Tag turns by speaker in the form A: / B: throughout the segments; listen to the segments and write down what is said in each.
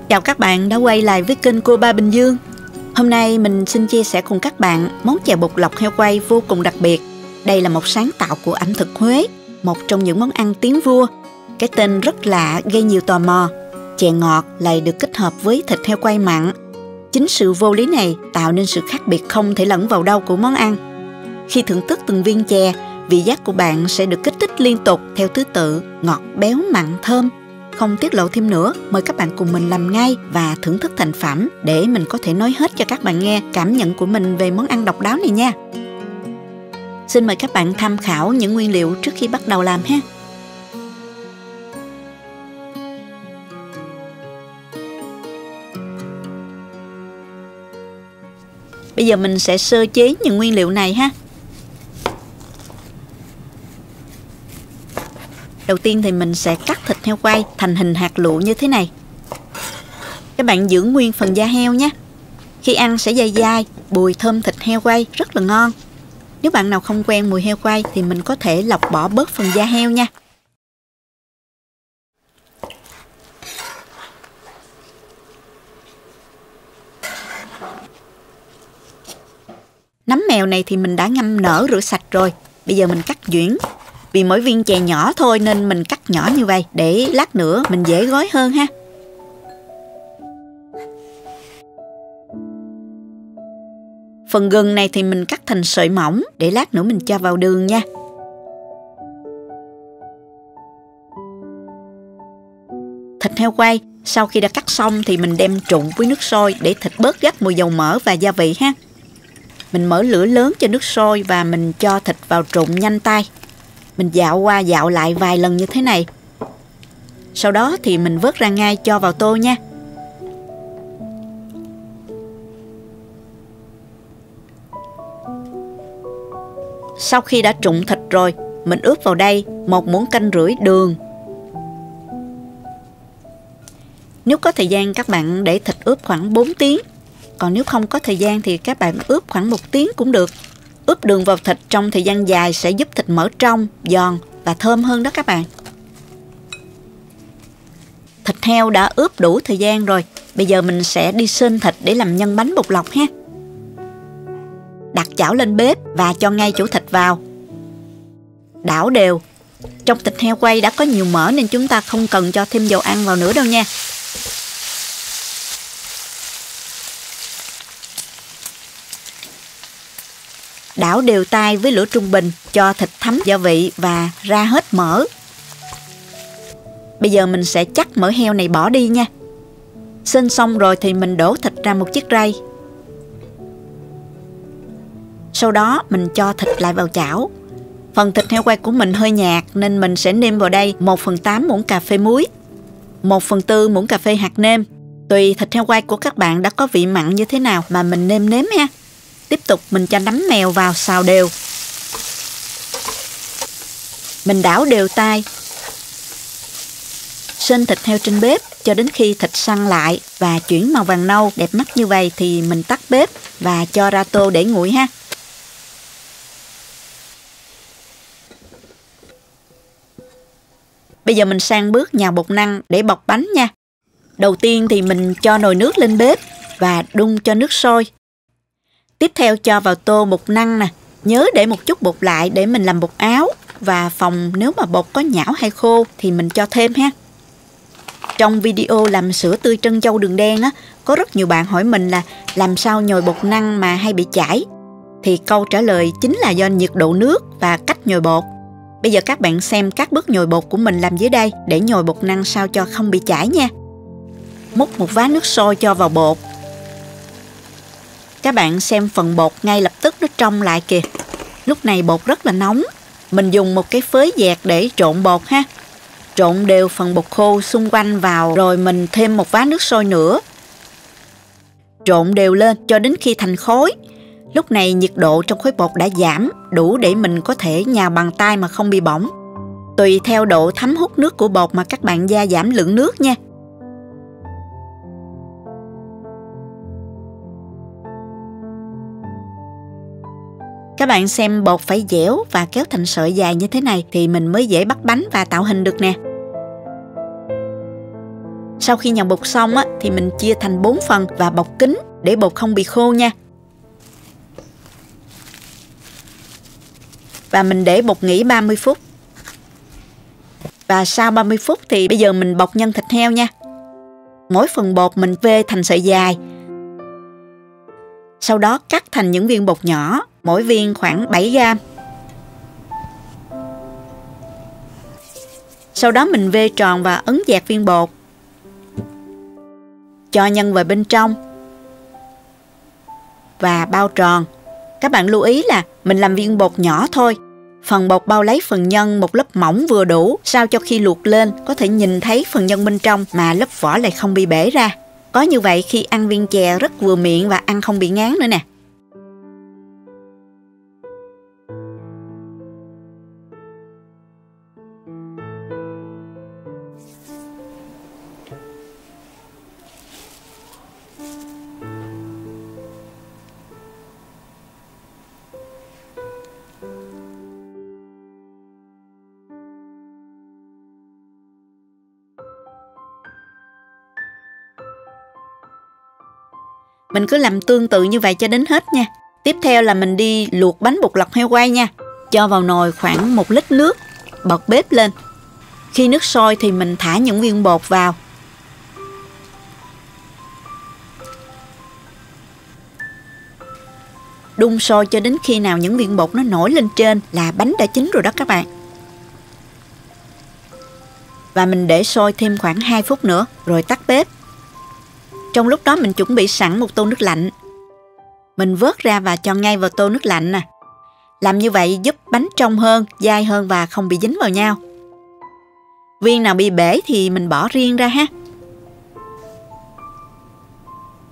A: Chào các bạn đã quay lại với kênh Cô Ba Bình Dương. Hôm nay mình xin chia sẻ cùng các bạn món chè bột lọc heo quay vô cùng đặc biệt. Đây là một sáng tạo của ẩm thực Huế, một trong những món ăn tiếng vua. Cái tên rất lạ gây nhiều tò mò. Chè ngọt lại được kết hợp với thịt heo quay mặn. Chính sự vô lý này tạo nên sự khác biệt không thể lẫn vào đâu của món ăn. Khi thưởng thức từng viên chè, vị giác của bạn sẽ được kích thích liên tục theo thứ tự ngọt, béo, mặn, thơm. Không tiết lộ thêm nữa, mời các bạn cùng mình làm ngay và thưởng thức thành phẩm để mình có thể nói hết cho các bạn nghe cảm nhận của mình về món ăn độc đáo này nha. Xin mời các bạn tham khảo những nguyên liệu trước khi bắt đầu làm ha. Bây giờ mình sẽ sơ chế những nguyên liệu này ha. Đầu tiên thì mình sẽ cắt thịt heo quay thành hình hạt lựu như thế này. Các bạn giữ nguyên phần da heo nhé. Khi ăn sẽ dai dai, mùi thơm thịt heo quay rất là ngon. Nếu bạn nào không quen mùi heo quay thì mình có thể lọc bỏ bớt phần da heo nha. Nấm mèo này thì mình đã ngâm nở rửa sạch rồi. Bây giờ mình cắt nhuyễn. Vì mỗi viên chè nhỏ thôi nên mình cắt nhỏ như vậy để lát nữa mình dễ gói hơn ha. Phần gừng này thì mình cắt thành sợi mỏng để lát nữa mình cho vào đường nha. Thịt heo quay sau khi đã cắt xong thì mình đem trụng với nước sôi để thịt bớt gắt mùi dầu mỡ và gia vị ha. Mình mở lửa lớn cho nước sôi và mình cho thịt vào trụng nhanh tay. Mình dạo qua dạo lại vài lần như thế này. Sau đó thì mình vớt ra ngay cho vào tô nha. Sau khi đã trụng thịt rồi, mình ướp vào đây 1 muỗng canh rưỡi đường. Nếu có thời gian các bạn để thịt ướp khoảng 4 tiếng. Còn nếu không có thời gian thì các bạn ướp khoảng 1 tiếng cũng được. Ướp đường vào thịt trong thời gian dài sẽ giúp thịt mỡ trong, giòn và thơm hơn đó các bạn. Thịt heo đã ướp đủ thời gian rồi. Bây giờ mình sẽ đi sên thịt để làm nhân bánh bột lọc ha. Đặt chảo lên bếp và cho ngay chỗ thịt vào. Đảo đều. Trong thịt heo quay đã có nhiều mỡ nên chúng ta không cần cho thêm dầu ăn vào nữa đâu nha. Đảo đều tay với lửa trung bình cho thịt thấm gia vị và ra hết mỡ. Bây giờ mình sẽ chắc mỡ heo này bỏ đi nha. Sên xong rồi thì mình đổ thịt ra một chiếc rây. Sau đó mình cho thịt lại vào chảo. Phần thịt heo quay của mình hơi nhạt nên mình sẽ nêm vào đây 1/8 muỗng cà phê muối, 1/4 muỗng cà phê hạt nêm. Tùy thịt heo quay của các bạn đã có vị mặn như thế nào mà mình nêm nếm ha. Tiếp tục mình cho nấm mèo vào xào đều. Mình đảo đều tay. Sên thịt heo trên bếp cho đến khi thịt săn lại và chuyển màu vàng nâu đẹp mắt như vậy thì mình tắt bếp và cho ra tô để nguội ha. Bây giờ mình sang bước nhào bột năng để bọc bánh nha. Đầu tiên thì mình cho nồi nước lên bếp và đun cho nước sôi. Tiếp theo cho vào tô bột năng nè. Nhớ để một chút bột lại để mình làm bột áo. Và phòng nếu mà bột có nhão hay khô thì mình cho thêm ha. Trong video làm sữa tươi trân châu đường đen á, có rất nhiều bạn hỏi mình là làm sao nhồi bột năng mà hay bị chảy. Thì câu trả lời chính là do nhiệt độ nước và cách nhồi bột. Bây giờ các bạn xem các bước nhồi bột của mình làm dưới đây để nhồi bột năng sao cho không bị chảy nha. Múc một vá nước sôi cho vào bột. Các bạn xem phần bột ngay lập tức nó trong lại kìa. Lúc này bột rất là nóng. Mình dùng một cái phới dẹt để trộn bột ha. Trộn đều phần bột khô xung quanh vào rồi mình thêm một vá nước sôi nữa. Trộn đều lên cho đến khi thành khối. Lúc này nhiệt độ trong khối bột đã giảm đủ để mình có thể nhào bằng tay mà không bị bỏng. Tùy theo độ thấm hút nước của bột mà các bạn gia giảm lượng nước nha. Các bạn xem bột phải dẻo và kéo thành sợi dài như thế này thì mình mới dễ bắt bánh và tạo hình được nè. Sau khi nhào bột xong thì mình chia thành 4 phần và bọc kín để bột không bị khô nha. Và mình để bột nghỉ 30 phút. Và sau 30 phút thì bây giờ mình bọc nhân thịt heo nha. Mỗi phần bột mình vê thành sợi dài. Sau đó cắt thành những viên bột nhỏ, mỗi viên khoảng 7 gram. Sau đó mình vê tròn và ấn dẹt viên bột. Cho nhân vào bên trong và bao tròn. Các bạn lưu ý là mình làm viên bột nhỏ thôi. Phần bột bao lấy phần nhân một lớp mỏng vừa đủ, sao cho khi luộc lên có thể nhìn thấy phần nhân bên trong mà lớp vỏ lại không bị bể ra. Có như vậy khi ăn viên chè rất vừa miệng và ăn không bị ngán nữa nè. Mình cứ làm tương tự như vậy cho đến hết nha. Tiếp theo là mình đi luộc bánh bột lọc heo quay nha. Cho vào nồi khoảng 1 lít nước, bật bếp lên. Khi nước sôi thì mình thả những viên bột vào. Đun sôi cho đến khi nào những viên bột nó nổi lên trên là bánh đã chín rồi đó các bạn. Và mình để sôi thêm khoảng 2 phút nữa rồi tắt bếp. Trong lúc đó mình chuẩn bị sẵn một tô nước lạnh. Mình vớt ra và cho ngay vào tô nước lạnh nè. Làm như vậy giúp bánh trong hơn, dai hơn và không bị dính vào nhau. Viên nào bị bể thì mình bỏ riêng ra ha.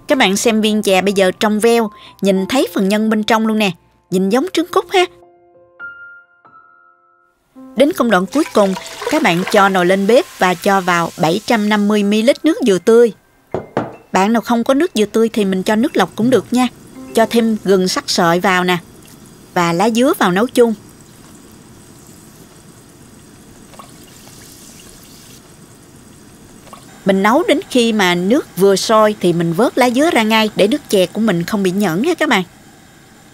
A: Các bạn xem viên chè bây giờ trong veo, nhìn thấy phần nhân bên trong luôn nè. Nhìn giống trứng cút ha. Đến công đoạn cuối cùng, các bạn cho nồi lên bếp và cho vào 750ml nước dừa tươi. Bạn nào không có nước dừa tươi thì mình cho nước lọc cũng được nha. Cho thêm gừng sắc sợi vào nè. Và lá dứa vào nấu chung. Mình nấu đến khi mà nước vừa sôi thì mình vớt lá dứa ra ngay để nước chè của mình không bị nhẫn ha các bạn.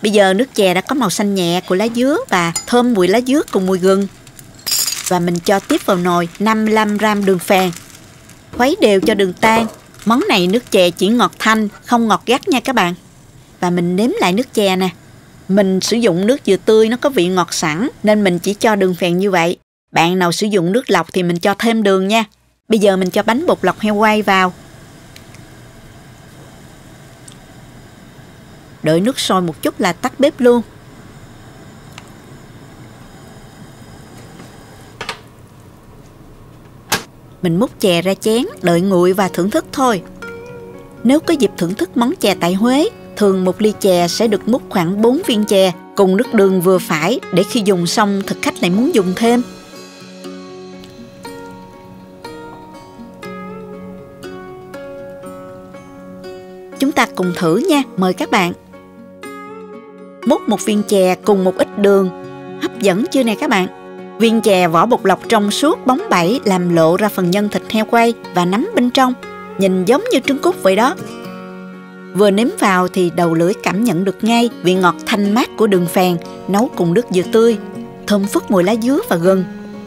A: Bây giờ nước chè đã có màu xanh nhẹ của lá dứa và thơm mùi lá dứa cùng mùi gừng. Và mình cho tiếp vào nồi 55 gram đường phèn. Khuấy đều cho đường tan. Món này nước chè chỉ ngọt thanh, không ngọt gắt nha các bạn. Và mình nếm lại nước chè nè. Mình sử dụng nước dừa tươi nó có vị ngọt sẵn nên mình chỉ cho đường phèn như vậy. Bạn nào sử dụng nước lọc thì mình cho thêm đường nha. Bây giờ mình cho bánh bột lọc heo quay vào. Đợi nước sôi một chút là tắt bếp luôn. Mình múc chè ra chén, đợi nguội và thưởng thức thôi. Nếu có dịp thưởng thức món chè tại Huế, thường một ly chè sẽ được múc khoảng 4 viên chè cùng nước đường vừa phải để khi dùng xong thực khách lại muốn dùng thêm. Chúng ta cùng thử nha, mời các bạn. Múc một viên chè cùng một ít đường. Hấp dẫn chưa nè các bạn? Viên chè vỏ bột lọc trong suốt bóng bẩy làm lộ ra phần nhân thịt heo quay và nấm bên trong. Nhìn giống như trứng cút vậy đó. Vừa nếm vào thì đầu lưỡi cảm nhận được ngay vị ngọt thanh mát của đường phèn nấu cùng nước dừa tươi, thơm phức mùi lá dứa và gừng.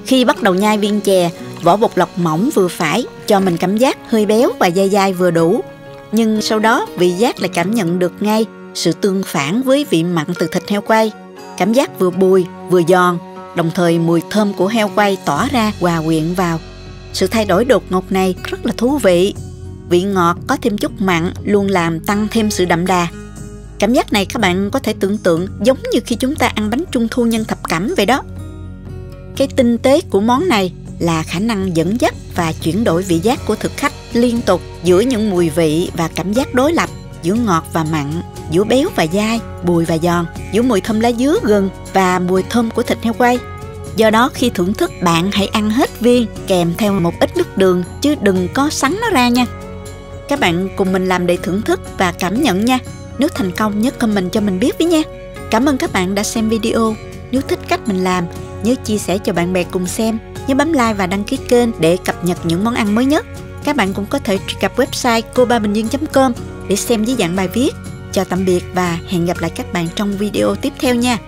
A: Khi bắt đầu nhai viên chè, vỏ bột lọc mỏng vừa phải cho mình cảm giác hơi béo và dai dai vừa đủ. Nhưng sau đó vị giác lại cảm nhận được ngay sự tương phản với vị mặn từ thịt heo quay. Cảm giác vừa bùi vừa giòn, đồng thời mùi thơm của heo quay tỏa ra hòa quyện vào. Sự thay đổi đột ngột này rất là thú vị. Vị ngọt có thêm chút mặn luôn làm tăng thêm sự đậm đà. Cảm giác này các bạn có thể tưởng tượng giống như khi chúng ta ăn bánh trung thu nhân thập cẩm vậy đó. Cái tinh tế của món này là khả năng dẫn dắt và chuyển đổi vị giác của thực khách liên tục giữa những mùi vị và cảm giác đối lập, giữa ngọt và mặn, giữa béo và dai, bùi và giòn, giữa mùi thơm lá dứa gừng và mùi thơm của thịt heo quay. Do đó khi thưởng thức bạn hãy ăn hết viên kèm theo một ít nước đường chứ đừng có sắn nó ra nha. Các bạn cùng mình làm để thưởng thức và cảm nhận nha. Nếu thành công nhớ comment cho mình biết với nha. Cảm ơn các bạn đã xem video. Nếu thích cách mình làm, nhớ chia sẻ cho bạn bè cùng xem. Nhớ bấm like và đăng ký kênh để cập nhật những món ăn mới nhất. Các bạn cũng có thể truy cập website cobaminhdương.com để xem dưới dạng bài viết. Chào tạm biệt và hẹn gặp lại các bạn trong video tiếp theo nha.